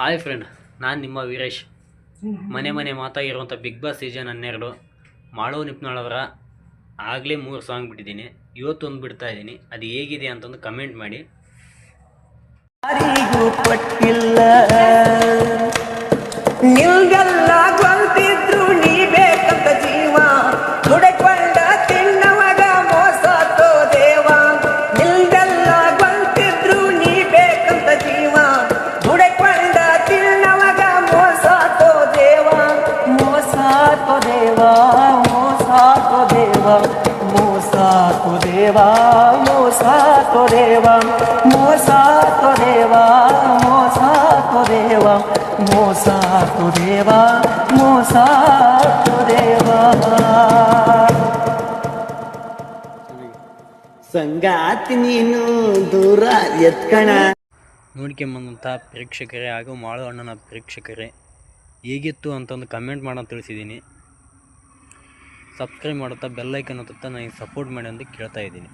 Hi friend, ನಾನು ನಿಮ್ಮ ವೀರೇಶ್. ಮನೆ ಮನೆ ಮಾತಾಗಿರುವಂಥ ಬಿಗ್ ಬಾಸ್ ಸೀಸನ್ 12 ಮಾಳು ನಿಪ್ನಾಳವರ ಆಗಲೇ 3 ಸಾಂಗ್ ಬಿಟ್ಟಿದ್ದೀನಿ. ಇವತ್ತೊಂದು ಬಿಡ್ತಾ ಇದ್ದೀನಿ. ಅದು ಹೇಗಿದೆ ಅಂತಂದು ಕಮೆಂಟ್ ಮಾಡಿ. ಸಂಗಾತಿ ನೀನು ದೂರ ಎತ್ಕಣ. ನೋಡ್ಕೊಂಬಂದಂಥ ಪ್ರೇಕ್ಷಕರೇ ಹಾಗೂ ಮಾಳು ಅಣ್ಣನ ಪ್ರೇಕ್ಷಕರೇ, ಹೇಗಿತ್ತು ಅಂತಂದು ಕಮೆಂಟ್ ಮಾಡೋದು ತಿಳಿಸಿದ್ದೀನಿ. ಸಬ್ಸ್ಕ್ರೈಬ್ ಮಾಡುತ್ತಾ ಬೆಲ್ಲೈಕನ್ ಒತ್ತುತ್ತಾ ನನಗೆ ಸಪೋರ್ಟ್ ಮಾಡಿ ಅಂತ ಕೇಳ್ತಾ ಇದ್ದೀನಿ.